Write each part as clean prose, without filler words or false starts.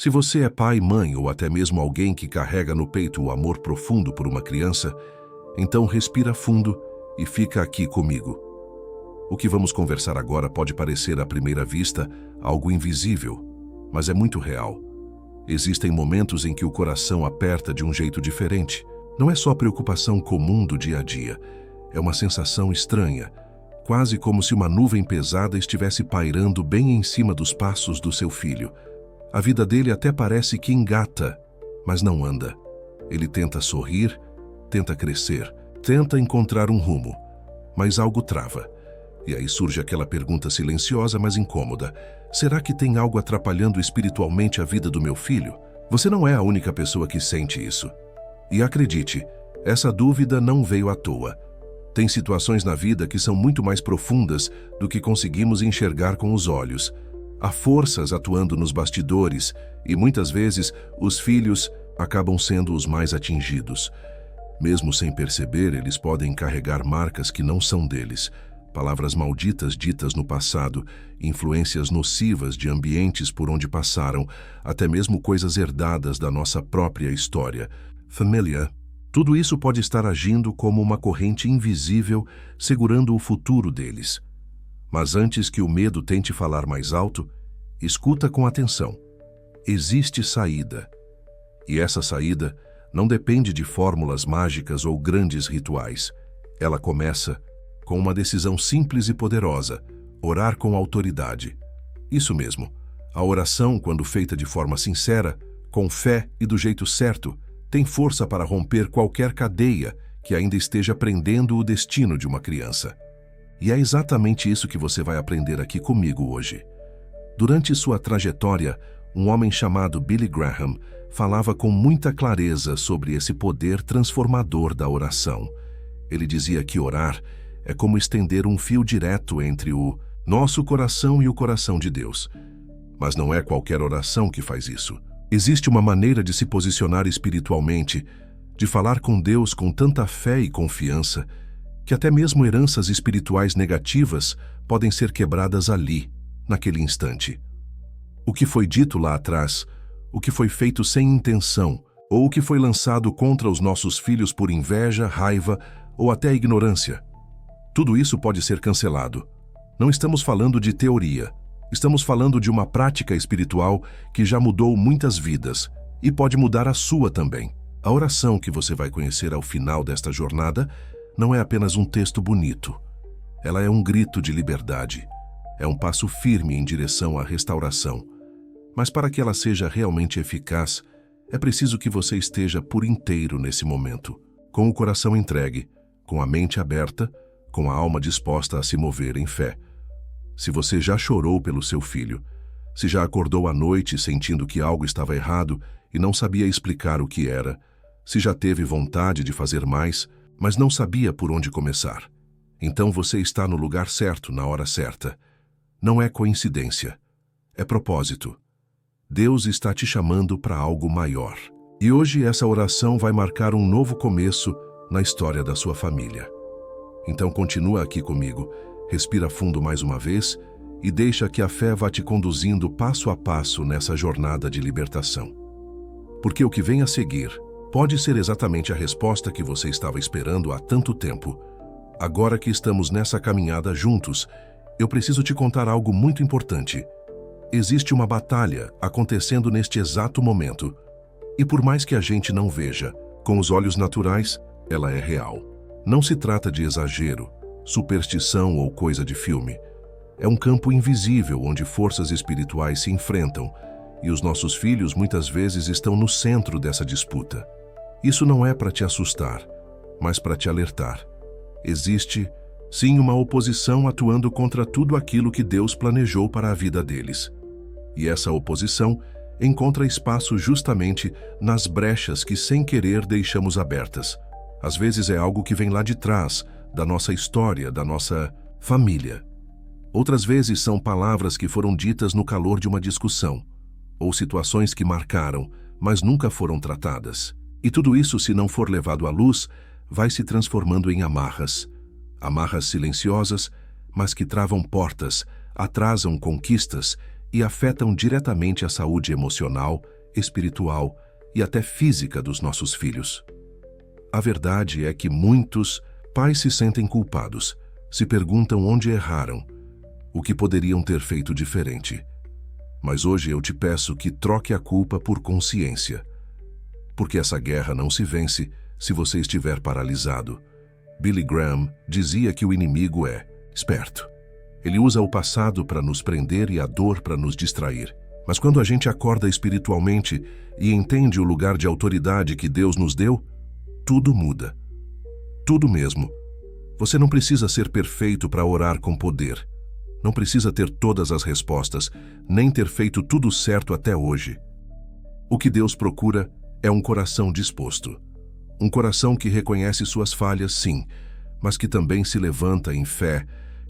Se você é pai, mãe ou até mesmo alguém que carrega no peito o amor profundo por uma criança, então respira fundo e fica aqui comigo. O que vamos conversar agora pode parecer à primeira vista algo invisível, mas é muito real. Existem momentos em que o coração aperta de um jeito diferente. Não é só preocupação comum do dia a dia, é uma sensação estranha, quase como se uma nuvem pesada estivesse pairando bem em cima dos passos do seu filho. A vida dele até parece que engata, mas não anda. Ele tenta sorrir, tenta crescer, tenta encontrar um rumo, mas algo trava. E aí surge aquela pergunta silenciosa, mas incômoda. Será que tem algo atrapalhando espiritualmente a vida do meu filho? Você não é a única pessoa que sente isso. E acredite, essa dúvida não veio à toa. Tem situações na vida que são muito mais profundas do que conseguimos enxergar com os olhos. Há forças atuando nos bastidores e muitas vezes os filhos acabam sendo os mais atingidos. Mesmo sem perceber, eles podem carregar marcas que não são deles. Palavras malditas ditas no passado, influências nocivas de ambientes por onde passaram, até mesmo coisas herdadas da nossa própria história. Família. Tudo isso pode estar agindo como uma corrente invisível, segurando o futuro deles. Mas antes que o medo tente falar mais alto, escuta com atenção. Existe saída. E essa saída não depende de fórmulas mágicas ou grandes rituais. Ela começa com uma decisão simples e poderosa: orar com autoridade. Isso mesmo. A oração, quando feita de forma sincera, com fé e do jeito certo, tem força para romper qualquer cadeia que ainda esteja prendendo o destino de uma criança. E é exatamente isso que você vai aprender aqui comigo hoje. Durante sua trajetória, um homem chamado Billy Graham falava com muita clareza sobre esse poder transformador da oração. Ele dizia que orar é como estender um fio direto entre o nosso coração e o coração de Deus. Mas não é qualquer oração que faz isso. Existe uma maneira de se posicionar espiritualmente, de falar com Deus com tanta fé e confiança, que até mesmo heranças espirituais negativas podem ser quebradas ali, naquele instante. O que foi dito lá atrás, o que foi feito sem intenção, ou o que foi lançado contra os nossos filhos por inveja, raiva ou até ignorância, tudo isso pode ser cancelado. Não estamos falando de teoria. Estamos falando de uma prática espiritual que já mudou muitas vidas e pode mudar a sua também. A oração que você vai conhecer ao final desta jornada não é apenas um texto bonito. Ela é um grito de liberdade. É um passo firme em direção à restauração. Mas para que ela seja realmente eficaz, é preciso que você esteja por inteiro nesse momento, com o coração entregue, com a mente aberta, com a alma disposta a se mover em fé. Se você já chorou pelo seu filho, se já acordou à noite sentindo que algo estava errado e não sabia explicar o que era, se já teve vontade de fazer mais, mas não sabia por onde começar, então você está no lugar certo, na hora certa. Não é coincidência, é propósito. Deus está te chamando para algo maior. E hoje essa oração vai marcar um novo começo na história da sua família. Então continua aqui comigo, respira fundo mais uma vez e deixa que a fé vá te conduzindo passo a passo nessa jornada de libertação. Porque o que vem a seguir pode ser exatamente a resposta que você estava esperando há tanto tempo. Agora que estamos nessa caminhada juntos, eu preciso te contar algo muito importante. Existe uma batalha acontecendo neste exato momento. E por mais que a gente não veja, com os olhos naturais, ela é real. Não se trata de exagero, superstição ou coisa de filme. É um campo invisível onde forças espirituais se enfrentam e os nossos filhos muitas vezes estão no centro dessa disputa. Isso não é para te assustar, mas para te alertar. Existe, sim, uma oposição atuando contra tudo aquilo que Deus planejou para a vida deles. E essa oposição encontra espaço justamente nas brechas que sem querer deixamos abertas. Às vezes é algo que vem lá de trás, da nossa história, da nossa família. Outras vezes são palavras que foram ditas no calor de uma discussão, ou situações que marcaram, mas nunca foram tratadas. E tudo isso, se não for levado à luz, vai se transformando em amarras. Amarras silenciosas, mas que travam portas, atrasam conquistas e afetam diretamente a saúde emocional, espiritual e até física dos nossos filhos. A verdade é que muitos pais se sentem culpados, se perguntam onde erraram, o que poderiam ter feito diferente. Mas hoje eu te peço que troque a culpa por consciência, porque essa guerra não se vence se você estiver paralisado. Billy Graham dizia que o inimigo é esperto. Ele usa o passado para nos prender e a dor para nos distrair. Mas quando a gente acorda espiritualmente e entende o lugar de autoridade que Deus nos deu, tudo muda. Tudo mesmo. Você não precisa ser perfeito para orar com poder. Não precisa ter todas as respostas, nem ter feito tudo certo até hoje. O que Deus procura é um coração disposto. Um coração que reconhece suas falhas, sim, mas que também se levanta em fé,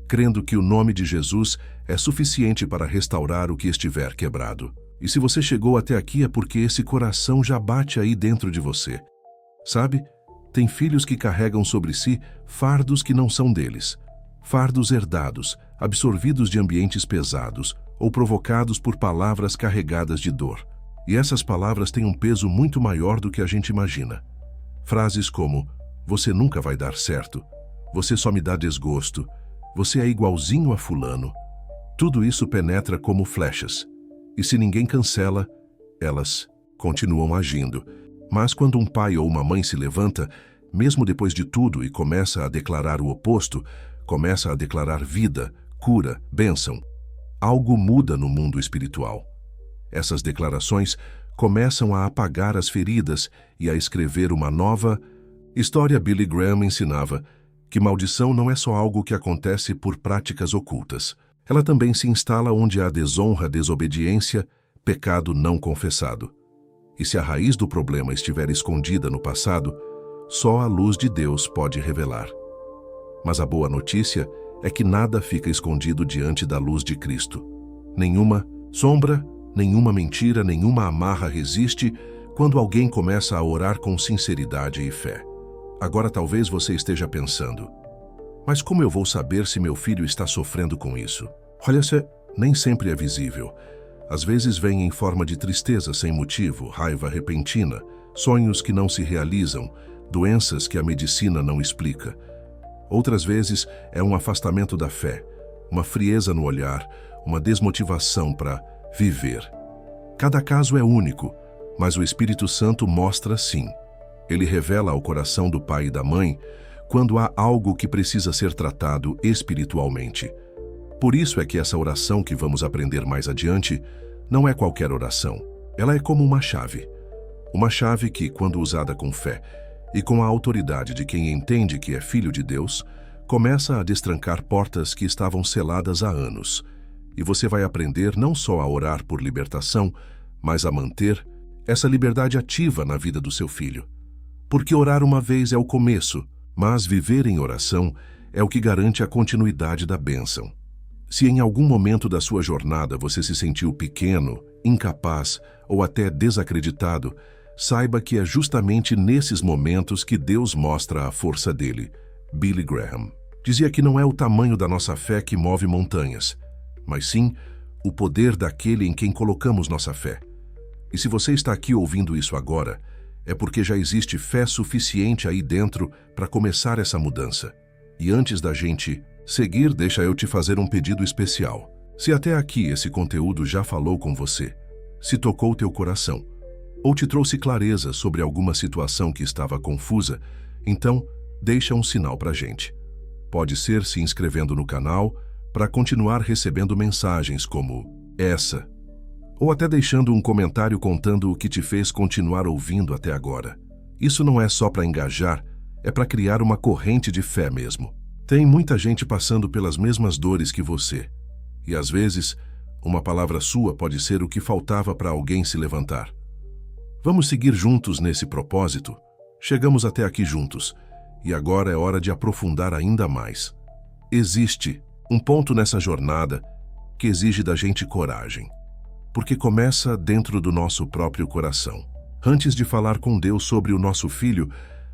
crendo que o nome de Jesus é suficiente para restaurar o que estiver quebrado. E se você chegou até aqui é porque esse coração já bate aí dentro de você. Sabe? Tem filhos que carregam sobre si fardos que não são deles. Fardos herdados, absorvidos de ambientes pesados ou provocados por palavras carregadas de dor. E essas palavras têm um peso muito maior do que a gente imagina. Frases como: você nunca vai dar certo, você só me dá desgosto, você é igualzinho a fulano. Tudo isso penetra como flechas. E se ninguém cancela, elas continuam agindo. Mas quando um pai ou uma mãe se levanta, mesmo depois de tudo, e começa a declarar o oposto, começa a declarar vida, cura, bênção, algo muda no mundo espiritual. Essas declarações começam a apagar as feridas e a escrever uma nova história. Billy Graham ensinava que maldição não é só algo que acontece por práticas ocultas. Ela também se instala onde há desonra, desobediência, pecado não confessado. E se a raiz do problema estiver escondida no passado, só a luz de Deus pode revelar. Mas a boa notícia é que nada fica escondido diante da luz de Cristo. Nenhuma sombra, nenhuma mentira, nenhuma amarra resiste quando alguém começa a orar com sinceridade e fé. Agora talvez você esteja pensando: mas como eu vou saber se meu filho está sofrendo com isso? Olha, nem sempre é visível. Às vezes vem em forma de tristeza sem motivo, raiva repentina, sonhos que não se realizam, doenças que a medicina não explica. Outras vezes é um afastamento da fé, uma frieza no olhar, uma desmotivação para viver. Cada caso é único, mas o Espírito Santo mostra sim. Ele revela ao coração do pai e da mãe quando há algo que precisa ser tratado espiritualmente. Por isso é que essa oração que vamos aprender mais adiante não é qualquer oração. Ela é como uma chave. Uma chave que, quando usada com fé e com a autoridade de quem entende que é filho de Deus, começa a destrancar portas que estavam seladas há anos. E você vai aprender não só a orar por libertação, mas a manter essa liberdade ativa na vida do seu filho. Porque orar uma vez é o começo, mas viver em oração é o que garante a continuidade da bênção. Se em algum momento da sua jornada você se sentiu pequeno, incapaz ou até desacreditado, saiba que é justamente nesses momentos que Deus mostra a força dele. Billy Graham dizia que não é o tamanho da nossa fé que move montanhas, mas sim o poder daquele em quem colocamos nossa fé. E se você está aqui ouvindo isso agora, é porque já existe fé suficiente aí dentro para começar essa mudança. E antes da gente seguir, deixa eu te fazer um pedido especial. Se até aqui esse conteúdo já falou com você, se tocou teu coração, ou te trouxe clareza sobre alguma situação que estava confusa, então deixa um sinal para a gente. Pode ser se inscrevendo no canal para continuar recebendo mensagens como essa, ou até deixando um comentário contando o que te fez continuar ouvindo até agora. Isso não é só para engajar, é para criar uma corrente de fé mesmo. Tem muita gente passando pelas mesmas dores que você, e às vezes uma palavra sua pode ser o que faltava para alguém se levantar. Vamos seguir juntos nesse propósito? Chegamos até aqui juntos, e agora é hora de aprofundar ainda mais. Existe um ponto nessa jornada que exige da gente coragem, porque começa dentro do nosso próprio coração. Antes de falar com Deus sobre o nosso filho,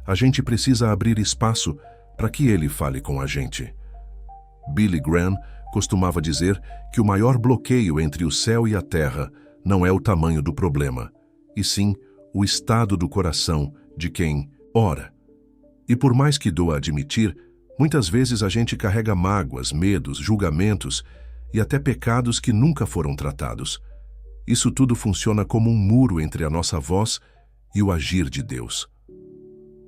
a gente precisa abrir espaço para que ele fale com a gente. Billy Graham costumava dizer que o maior bloqueio entre o céu e a terra não é o tamanho do problema, e sim o estado do coração de quem ora. E por mais que doa admitir, muitas vezes a gente carrega mágoas, medos, julgamentos e até pecados que nunca foram tratados. Isso tudo funciona como um muro entre a nossa voz e o agir de Deus.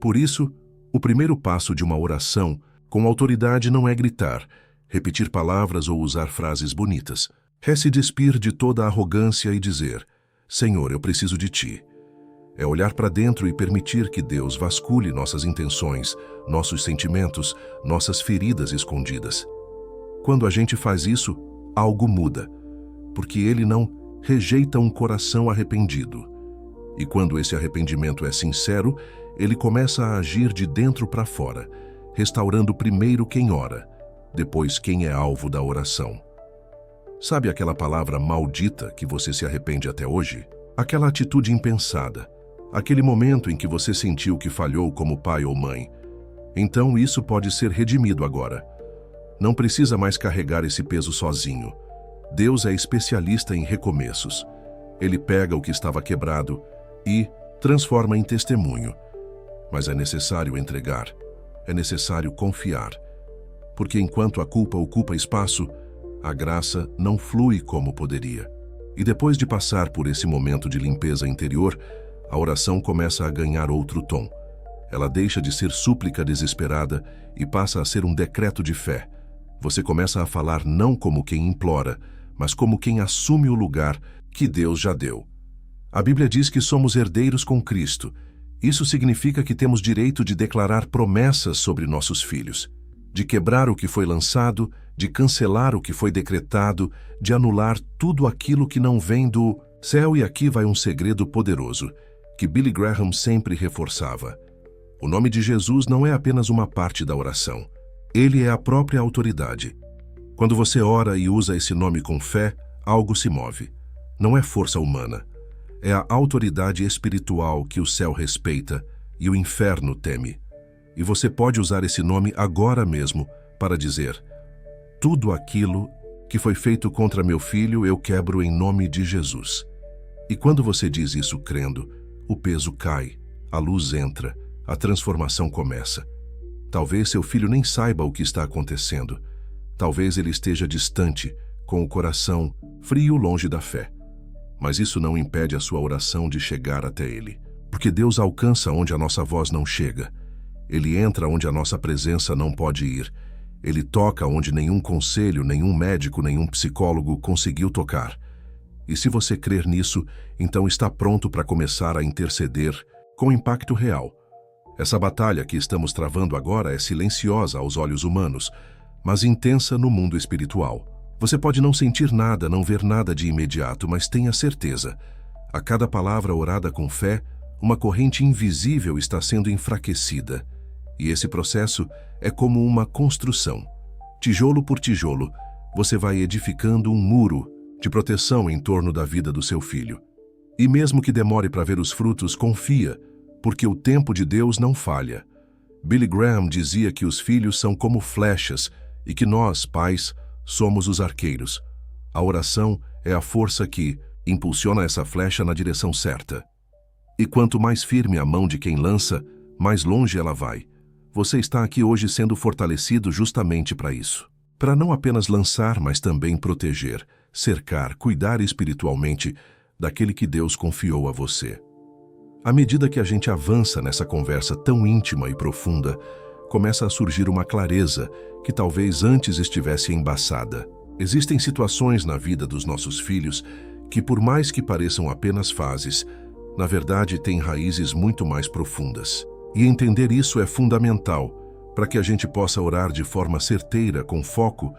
Por isso, o primeiro passo de uma oração com autoridade não é gritar, repetir palavras ou usar frases bonitas. É se despir de toda a arrogância e dizer: Senhor, eu preciso de Ti. É olhar para dentro e permitir que Deus vasculhe nossas intenções, nossos sentimentos, nossas feridas escondidas. Quando a gente faz isso, algo muda, porque Ele não rejeita um coração arrependido. E quando esse arrependimento é sincero, Ele começa a agir de dentro para fora, restaurando primeiro quem ora, depois quem é alvo da oração. Sabe aquela palavra maldita que você se arrepende até hoje? Aquela atitude impensada, aquele momento em que você sentiu que falhou como pai ou mãe. Então isso pode ser redimido agora. Não precisa mais carregar esse peso sozinho. Deus é especialista em recomeços. Ele pega o que estava quebrado e transforma em testemunho. Mas é necessário entregar, é necessário confiar. Porque enquanto a culpa ocupa espaço, a graça não flui como poderia. E depois de passar por esse momento de limpeza interior, a oração começa a ganhar outro tom. Ela deixa de ser súplica desesperada e passa a ser um decreto de fé. Você começa a falar não como quem implora, mas como quem assume o lugar que Deus já deu. A Bíblia diz que somos herdeiros com Cristo. Isso significa que temos direito de declarar promessas sobre nossos filhos, de quebrar o que foi lançado, de cancelar o que foi decretado, de anular tudo aquilo que não vem do céu. E aqui vai um segredo poderoso, que Billy Graham sempre reforçava. O nome de Jesus não é apenas uma parte da oração. Ele é a própria autoridade. Quando você ora e usa esse nome com fé, algo se move. Não é força humana. É a autoridade espiritual que o céu respeita e o inferno teme. E você pode usar esse nome agora mesmo para dizer: tudo aquilo que foi feito contra meu filho eu quebro em nome de Jesus. E quando você diz isso crendo, o peso cai, a luz entra, a transformação começa. Talvez seu filho nem saiba o que está acontecendo. Talvez ele esteja distante, com o coração frio longe da fé. Mas isso não impede a sua oração de chegar até ele. Porque Deus alcança onde a nossa voz não chega. Ele entra onde a nossa presença não pode ir. Ele toca onde nenhum conselho, nenhum médico, nenhum psicólogo conseguiu tocar. E se você crer nisso, então está pronto para começar a interceder com impacto real. Essa batalha que estamos travando agora é silenciosa aos olhos humanos, mas intensa no mundo espiritual. Você pode não sentir nada, não ver nada de imediato, mas tenha certeza. A cada palavra orada com fé, uma corrente invisível está sendo enfraquecida. E esse processo é como uma construção. Tijolo por tijolo, você vai edificando um muro de proteção em torno da vida do seu filho. E mesmo que demore para ver os frutos, confia, porque o tempo de Deus não falha. Billy Graham dizia que os filhos são como flechas e que nós, pais, somos os arqueiros. A oração é a força que impulsiona essa flecha na direção certa. E quanto mais firme a mão de quem lança, mais longe ela vai. Você está aqui hoje sendo fortalecido justamente para isso. Para não apenas lançar, mas também proteger, cercar, cuidar espiritualmente daquele que Deus confiou a você. À medida que a gente avança nessa conversa tão íntima e profunda, começa a surgir uma clareza que talvez antes estivesse embaçada. Existem situações na vida dos nossos filhos que, por mais que pareçam apenas fases, na verdade têm raízes muito mais profundas. E entender isso é fundamental para que a gente possa orar de forma certeira, com foco,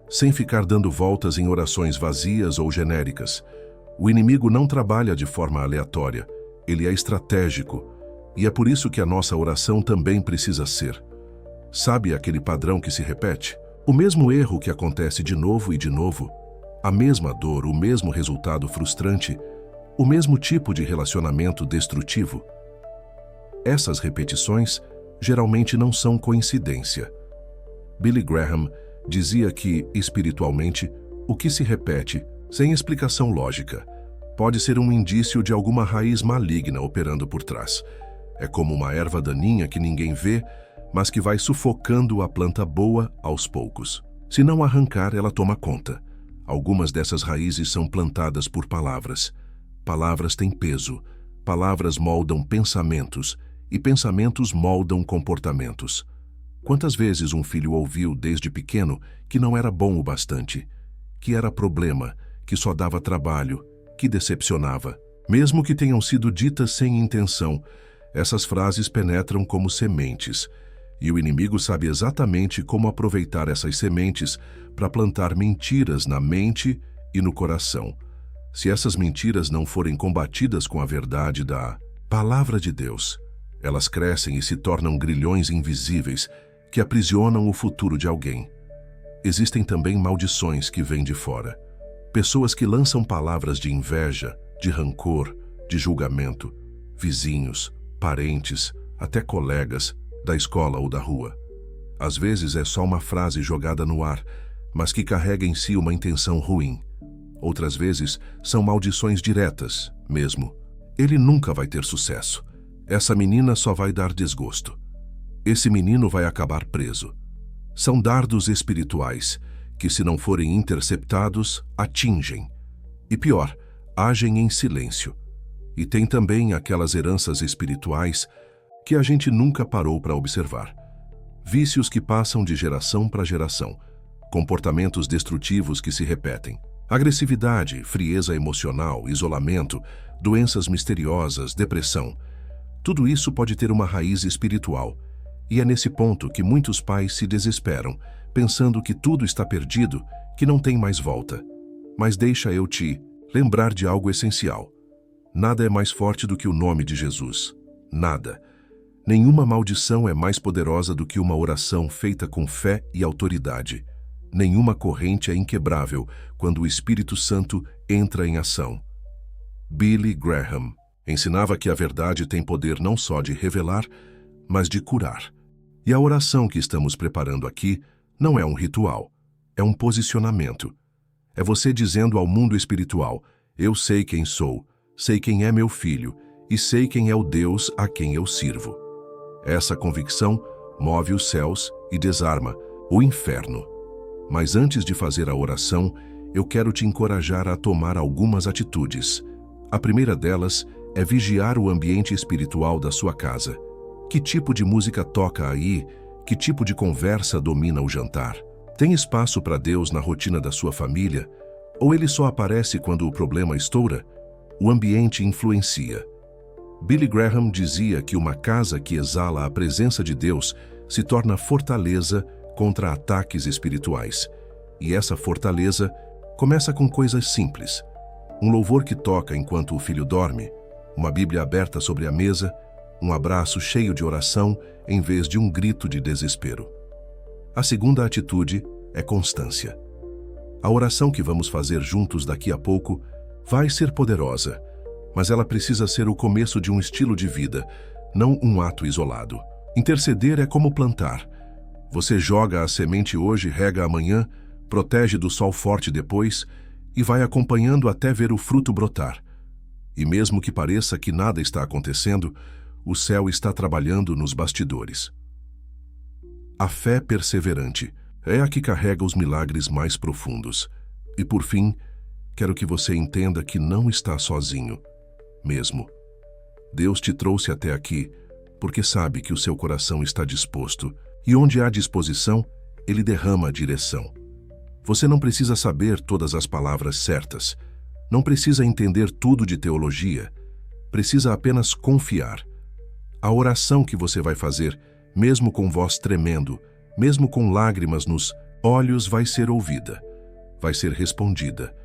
sem ficar dando voltas em orações vazias ou genéricas. O inimigo não trabalha de forma aleatória, ele é estratégico, e é por isso que a nossa oração também precisa ser. Sabe aquele padrão que se repete? O mesmo erro que acontece de novo e de novo, a mesma dor, o mesmo resultado frustrante, o mesmo tipo de relacionamento destrutivo. Essas repetições geralmente não são coincidência. Billy Graham Dizia que, espiritualmente, o que se repete, sem explicação lógica, pode ser um indício de alguma raiz maligna operando por trás. É como uma erva daninha que ninguém vê, mas que vai sufocando a planta boa aos poucos. Se não arrancar, ela toma conta. Algumas dessas raízes são plantadas por palavras. Palavras têm peso. Palavras moldam pensamentos, e pensamentos moldam comportamentos. Quantas vezes um filho ouviu desde pequeno que não era bom o bastante, que era problema, que só dava trabalho, que decepcionava? Mesmo que tenham sido ditas sem intenção, essas frases penetram como sementes, e o inimigo sabe exatamente como aproveitar essas sementes para plantar mentiras na mente e no coração. Se essas mentiras não forem combatidas com a verdade da Palavra de Deus, elas crescem e se tornam grilhões invisíveis que aprisionam o futuro de alguém. Existem também maldições que vêm de fora. Pessoas que lançam palavras de inveja, de rancor, de julgamento, vizinhos, parentes, até colegas, da escola ou da rua. Às vezes é só uma frase jogada no ar, mas que carrega em si uma intenção ruim. Outras vezes são maldições diretas, mesmo. Ele nunca vai ter sucesso. Essa menina só vai dar desgosto. Esse menino vai acabar preso. São dardos espirituais que, se não forem interceptados, atingem. E pior, agem em silêncio. E tem também aquelas heranças espirituais que a gente nunca parou para observar. Vícios que passam de geração para geração. Comportamentos destrutivos que se repetem. Agressividade, frieza emocional, isolamento, doenças misteriosas, depressão. Tudo isso pode ter uma raiz espiritual. E é nesse ponto que muitos pais se desesperam, pensando que tudo está perdido, que não tem mais volta. Mas deixa eu te lembrar de algo essencial. Nada é mais forte do que o nome de Jesus. Nada. Nenhuma maldição é mais poderosa do que uma oração feita com fé e autoridade. Nenhuma corrente é inquebrável quando o Espírito Santo entra em ação. Billy Graham ensinava que a verdade tem poder não só de revelar, mas de curar. E a oração que estamos preparando aqui não é um ritual, é um posicionamento. É você dizendo ao mundo espiritual: eu sei quem sou, sei quem é meu filho e sei quem é o Deus a quem eu sirvo. Essa convicção move os céus e desarma o inferno. Mas antes de fazer a oração, eu quero te encorajar a tomar algumas atitudes. A primeira delas é vigiar o ambiente espiritual da sua casa. Que tipo de música toca aí? Que tipo de conversa domina o jantar? Tem espaço para Deus na rotina da sua família? Ou ele só aparece quando o problema estoura? O ambiente influencia. Billy Graham dizia que uma casa que exala a presença de Deus se torna fortaleza contra ataques espirituais. E essa fortaleza começa com coisas simples. Um louvor que toca enquanto o filho dorme, uma Bíblia aberta sobre a mesa, um abraço cheio de oração em vez de um grito de desespero. A segunda atitude é constância. A oração que vamos fazer juntos daqui a pouco vai ser poderosa, mas ela precisa ser o começo de um estilo de vida, não um ato isolado. Interceder é como plantar. Você joga a semente hoje, rega amanhã, protege do sol forte depois e vai acompanhando até ver o fruto brotar. E mesmo que pareça que nada está acontecendo, o céu está trabalhando nos bastidores. A fé perseverante é a que carrega os milagres mais profundos. E por fim, quero que você entenda que não está sozinho, mesmo. Deus te trouxe até aqui porque sabe que o seu coração está disposto. E onde há disposição, ele derrama a direção. Você não precisa saber todas as palavras certas. Não precisa entender tudo de teologia. Precisa apenas confiar. A oração que você vai fazer, mesmo com voz tremendo, mesmo com lágrimas nos olhos, vai ser ouvida. Vai ser respondida.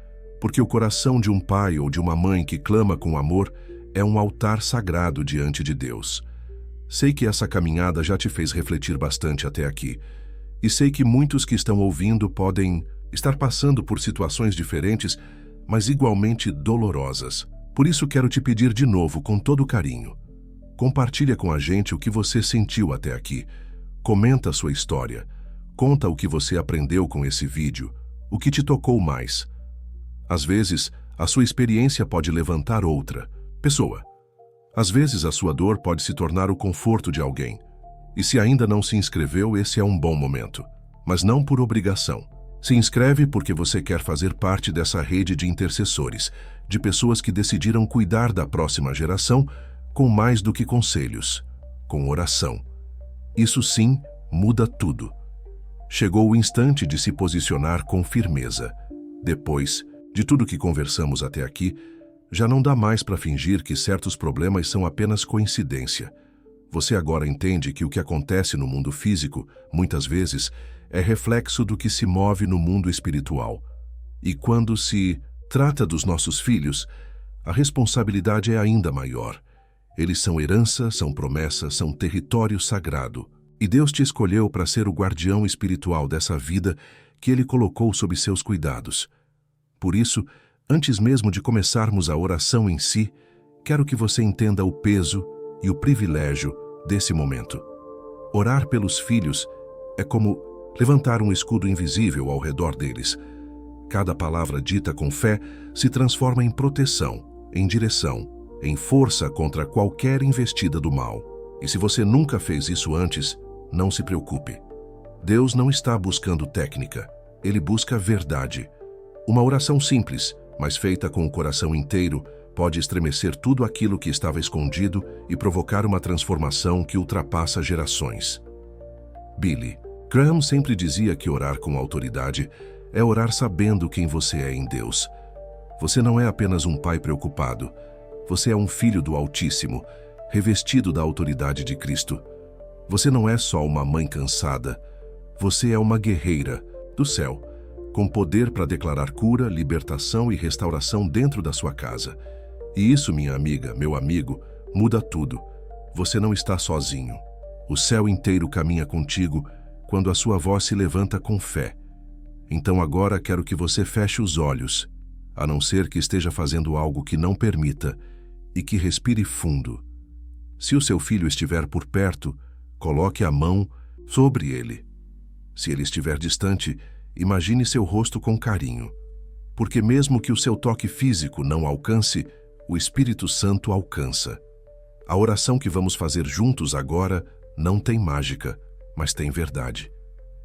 Porque o coração de um pai ou de uma mãe que clama com amor é um altar sagrado diante de Deus. Sei que essa caminhada já te fez refletir bastante até aqui. E sei que muitos que estão ouvindo podem estar passando por situações diferentes, mas igualmente dolorosas. Por isso quero te pedir de novo, com todo carinho. Compartilha com a gente o que você sentiu até aqui. Comenta a sua história. Conta o que você aprendeu com esse vídeo, o que te tocou mais. Às vezes, a sua experiência pode levantar outra pessoa. Às vezes, a sua dor pode se tornar o conforto de alguém. E se ainda não se inscreveu, esse é um bom momento. Mas não por obrigação. Se inscreve porque você quer fazer parte dessa rede de intercessores, de pessoas que decidiram cuidar da próxima geração com mais do que conselhos, com oração. Isso sim muda tudo. Chegou o instante de se posicionar com firmeza. Depois de tudo que conversamos até aqui, já não dá mais para fingir que certos problemas são apenas coincidência. Você agora entende que o que acontece no mundo físico, muitas vezes, é reflexo do que se move no mundo espiritual. E quando se trata dos nossos filhos, a responsabilidade é ainda maior. Eles são herança, são promessa, são território sagrado. E Deus te escolheu para ser o guardião espiritual dessa vida que Ele colocou sob seus cuidados. Por isso, antes mesmo de começarmos a oração em si, quero que você entenda o peso e o privilégio desse momento. Orar pelos filhos é como levantar um escudo invisível ao redor deles. Cada palavra dita com fé se transforma em proteção, em direção, em força contra qualquer investida do mal. E se você nunca fez isso antes, não se preocupe. Deus não está buscando técnica, Ele busca verdade. Uma oração simples, mas feita com o coração inteiro, pode estremecer tudo aquilo que estava escondido e provocar uma transformação que ultrapassa gerações. Billy Graham sempre dizia que orar com autoridade é orar sabendo quem você é em Deus. Você não é apenas um pai preocupado. Você é um filho do Altíssimo, revestido da autoridade de Cristo. Você não é só uma mãe cansada. Você é uma guerreira do céu, com poder para declarar cura, libertação e restauração dentro da sua casa. E isso, minha amiga, meu amigo, muda tudo. Você não está sozinho. O céu inteiro caminha contigo quando a sua voz se levanta com fé. Então agora quero que você feche os olhos, a não ser que esteja fazendo algo que não permita, e que respire fundo. Se o seu filho estiver por perto, coloque a mão sobre ele. Se ele estiver distante, imagine seu rosto com carinho, porque mesmo que o seu toque físico não alcance, o Espírito Santo alcança. A oração que vamos fazer juntos agora não tem mágica, mas tem verdade.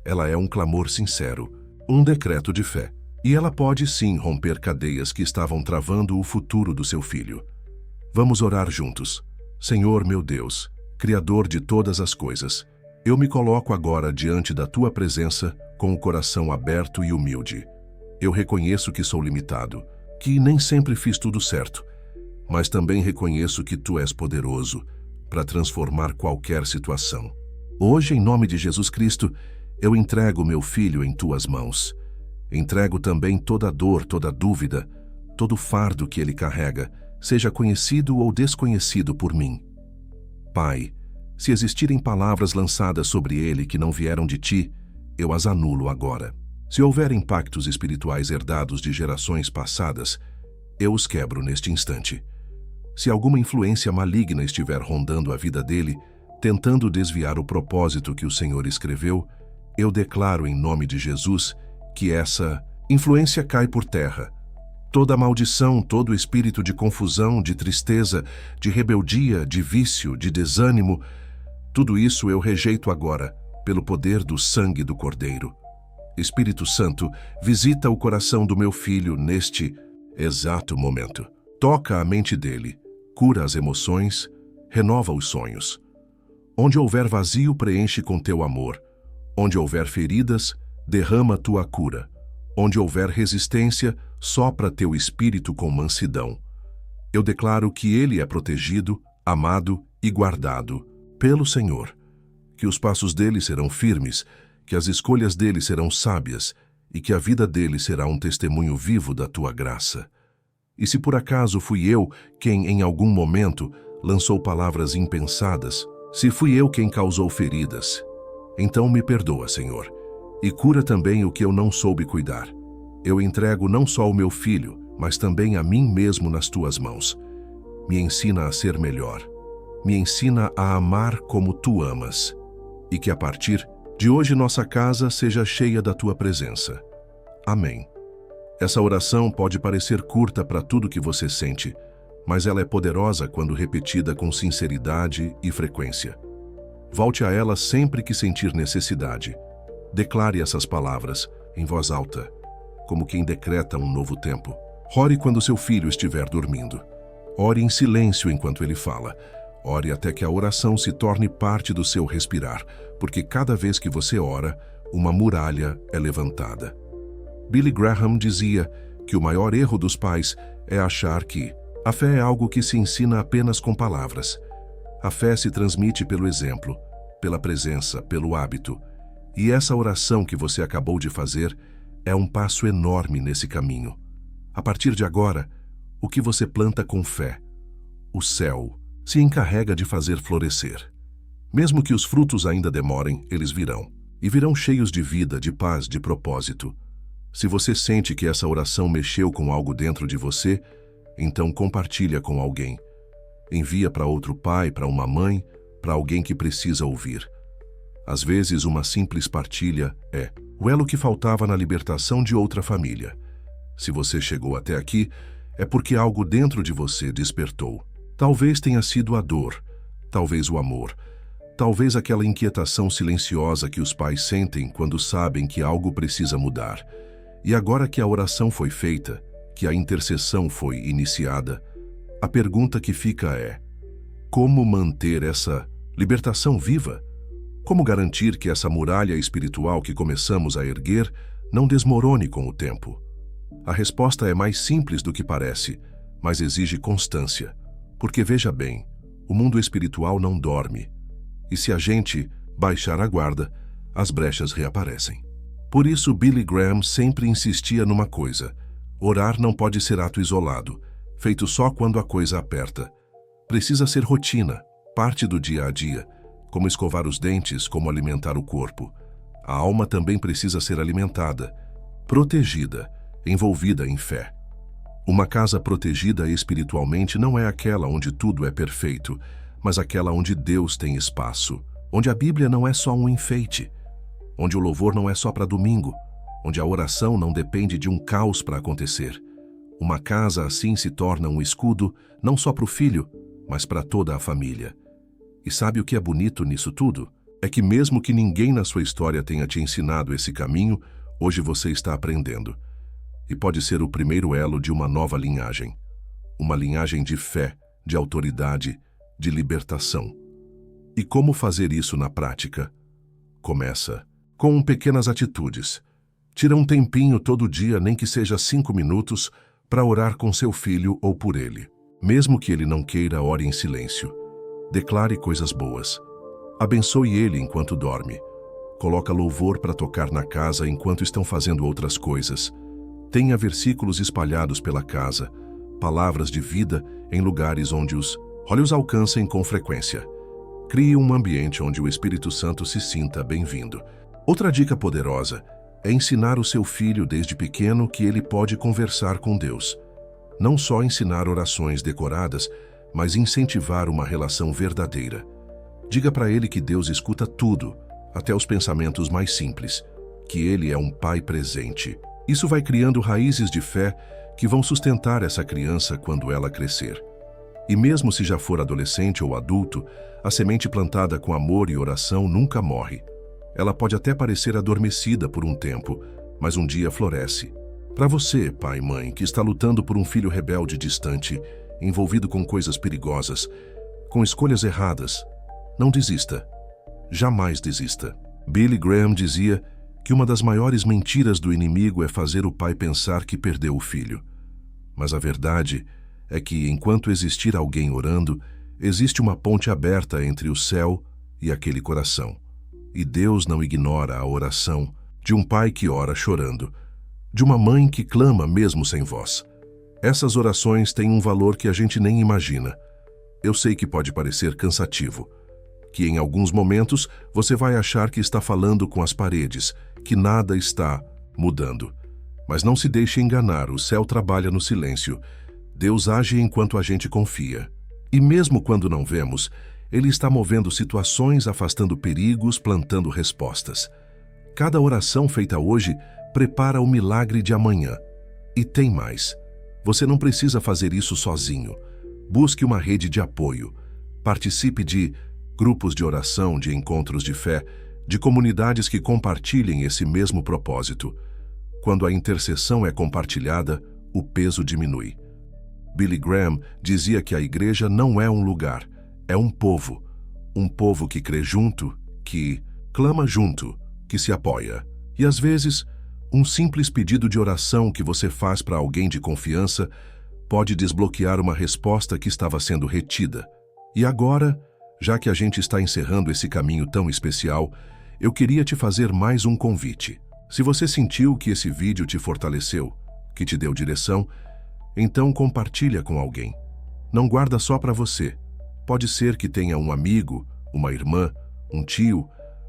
Ela é um clamor sincero, um decreto de fé. E ela pode sim romper cadeias que estavam travando o futuro do seu filho. Vamos orar juntos. Senhor meu Deus, Criador de todas as coisas, eu me coloco agora diante da Tua presença com o coração aberto e humilde. Eu reconheço que sou limitado, que nem sempre fiz tudo certo, mas também reconheço que Tu és poderoso para transformar qualquer situação. Hoje, em nome de Jesus Cristo, eu entrego meu filho em Tuas mãos. Entrego também toda dor, toda dúvida, todo fardo que ele carrega, seja conhecido ou desconhecido por mim. Pai, se existirem palavras lançadas sobre ele que não vieram de Ti, eu as anulo agora. Se houver impactos espirituais herdados de gerações passadas, eu os quebro neste instante. Se alguma influência maligna estiver rondando a vida dele, tentando desviar o propósito que o Senhor escreveu, eu declaro em nome de Jesus que essa influência cai por terra. Toda maldição, todo espírito de confusão, de tristeza, de rebeldia, de vício, de desânimo, tudo isso eu rejeito agora, pelo poder do sangue do Cordeiro. Espírito Santo, visita o coração do meu filho neste exato momento. Toca a mente dele, cura as emoções, renova os sonhos. Onde houver vazio, preenche com Teu amor. Onde houver feridas, derrama Tua cura. Onde houver resistência, sopra Teu Espírito com mansidão. Eu declaro que ele é protegido, amado e guardado pelo Senhor, que os passos dele serão firmes, que as escolhas dele serão sábias e que a vida dele será um testemunho vivo da Tua graça. E se por acaso fui eu quem, em algum momento, lançou palavras impensadas, se fui eu quem causou feridas, então me perdoa, Senhor, e cura também o que eu não soube cuidar. Eu entrego não só o meu filho, mas também a mim mesmo nas Tuas mãos. Me ensina a ser melhor. Me ensina a amar como Tu amas. E que a partir De hoje nossa casa seja cheia da tua presença. Amém. Essa oração pode parecer curta para tudo que você sente, mas ela é poderosa quando repetida com sinceridade e frequência. Volte a ela sempre que sentir necessidade. Declare essas palavras em voz alta, como quem decreta um novo tempo. Ore quando seu filho estiver dormindo. Ore em silêncio enquanto ele fala. Ore até que a oração se torne parte do seu respirar, porque cada vez que você ora, uma muralha é levantada. Billy Graham dizia que o maior erro dos pais é achar que a fé é algo que se ensina apenas com palavras. A fé se transmite pelo exemplo, pela presença, pelo hábito. E essa oração que você acabou de fazer é um passo enorme nesse caminho. A partir de agora, o que você planta com fé, o céu se encarrega de fazer florescer. Mesmo que os frutos ainda demorem, eles virão. E virão cheios de vida, de paz, de propósito. Se você sente que essa oração mexeu com algo dentro de você, então compartilha com alguém. Envia para outro pai, para uma mãe, para alguém que precisa ouvir. Às vezes, uma simples partilha é o elo que faltava na libertação de outra família. Se você chegou até aqui, é porque algo dentro de você despertou. Talvez tenha sido a dor, talvez o amor, talvez aquela inquietação silenciosa que os pais sentem quando sabem que algo precisa mudar. E agora que a oração foi feita, que a intercessão foi iniciada, a pergunta que fica é: como manter essa libertação viva? Como garantir que essa muralha espiritual que começamos a erguer não desmorone com o tempo? A resposta é mais simples do que parece, mas exige constância. Porque veja bem, o mundo espiritual não dorme. E se a gente baixar a guarda, as brechas reaparecem. Por isso, Billy Graham sempre insistia numa coisa: orar não pode ser ato isolado, feito só quando a coisa aperta. Precisa ser rotina, parte do dia a dia, como escovar os dentes, como alimentar o corpo. A alma também precisa ser alimentada, protegida, envolvida em fé. Uma casa protegida espiritualmente não é aquela onde tudo é perfeito, mas aquela onde Deus tem espaço, onde a Bíblia não é só um enfeite, onde o louvor não é só para domingo, onde a oração não depende de um caos para acontecer. Uma casa assim se torna um escudo não só para o filho, mas para toda a família. E sabe o que é bonito nisso tudo? É que mesmo que ninguém na sua história tenha te ensinado esse caminho, hoje você está aprendendo. E pode ser o primeiro elo de uma nova linhagem. Uma linhagem de fé, de autoridade, de libertação. E como fazer isso na prática? Começa com pequenas atitudes. Tira um tempinho todo dia, nem que seja 5 minutos, para orar com seu filho ou por ele. Mesmo que ele não queira, ore em silêncio. Declare coisas boas. Abençoe ele enquanto dorme. Coloca louvor para tocar na casa enquanto estão fazendo outras coisas. Tenha versículos espalhados pela casa, palavras de vida em lugares onde os olhos alcancem com frequência. Crie um ambiente onde o Espírito Santo se sinta bem-vindo. Outra dica poderosa é ensinar o seu filho desde pequeno que ele pode conversar com Deus. Não só ensinar orações decoradas, mas incentivar uma relação verdadeira. Diga para ele que Deus escuta tudo, até os pensamentos mais simples, que ele é um pai presente. Isso vai criando raízes de fé que vão sustentar essa criança quando ela crescer. E mesmo se já for adolescente ou adulto, a semente plantada com amor e oração nunca morre. Ela pode até parecer adormecida por um tempo, mas um dia floresce. Para você, pai e mãe, que está lutando por um filho rebelde distante, envolvido com coisas perigosas, com escolhas erradas, não desista. Jamais desista. Billy Graham dizia que uma das maiores mentiras do inimigo é fazer o pai pensar que perdeu o filho. Mas a verdade é que, enquanto existir alguém orando, existe uma ponte aberta entre o céu e aquele coração. E Deus não ignora a oração de um pai que ora chorando, de uma mãe que clama mesmo sem voz. Essas orações têm um valor que a gente nem imagina. Eu sei que pode parecer cansativo, que em alguns momentos você vai achar que está falando com as paredes, que nada está mudando. Mas não se deixe enganar, o céu trabalha no silêncio. Deus age enquanto a gente confia. E mesmo quando não vemos, Ele está movendo situações, afastando perigos, plantando respostas. Cada oração feita hoje prepara o milagre de amanhã. E tem mais. Você não precisa fazer isso sozinho. Busque uma rede de apoio. Participe de grupos de oração, de encontros de fé, de comunidades que compartilhem esse mesmo propósito. Quando a intercessão é compartilhada, o peso diminui. Billy Graham dizia que a igreja não é um lugar, é um povo. Um povo que crê junto, que clama junto, que se apoia. E às vezes, um simples pedido de oração que você faz para alguém de confiança pode desbloquear uma resposta que estava sendo retida. E agora, já que a gente está encerrando esse caminho tão especial, eu queria te fazer mais um convite. Se você sentiu que esse vídeo te fortaleceu, que te deu direção, então compartilha com alguém. Não guarda só para você. Pode ser que tenha um amigo, uma irmã, um tio,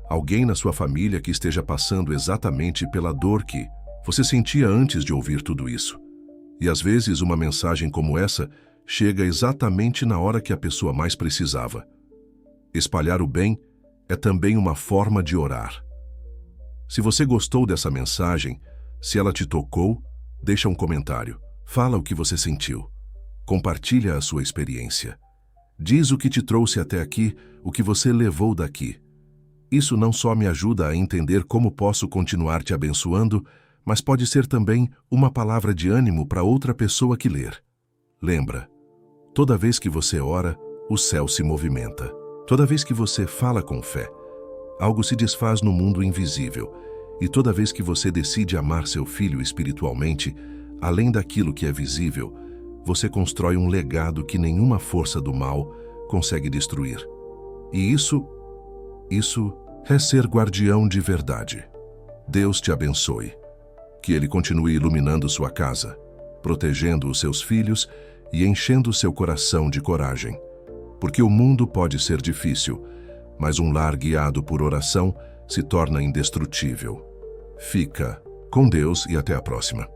alguém na sua família que esteja passando exatamente pela dor que você sentia antes de ouvir tudo isso. E às vezes uma mensagem como essa chega exatamente na hora que a pessoa mais precisava. Espalhar o bem é também uma forma de orar. Se você gostou dessa mensagem, se ela te tocou, deixa um comentário. Fala o que você sentiu. Compartilha a sua experiência. Diz o que te trouxe até aqui, o que você levou daqui. Isso não só me ajuda a entender como posso continuar te abençoando, mas pode ser também uma palavra de ânimo para outra pessoa que ler. Lembra, toda vez que você ora, o céu se movimenta. Toda vez que você fala com fé, algo se desfaz no mundo invisível. E toda vez que você decide amar seu filho espiritualmente, além daquilo que é visível, você constrói um legado que nenhuma força do mal consegue destruir. E isso é ser guardião de verdade. Deus te abençoe. Que Ele continue iluminando sua casa, protegendo os seus filhos e enchendo seu coração de coragem. Porque o mundo pode ser difícil, mas um lar guiado por oração se torna indestrutível. Fica com Deus e até a próxima.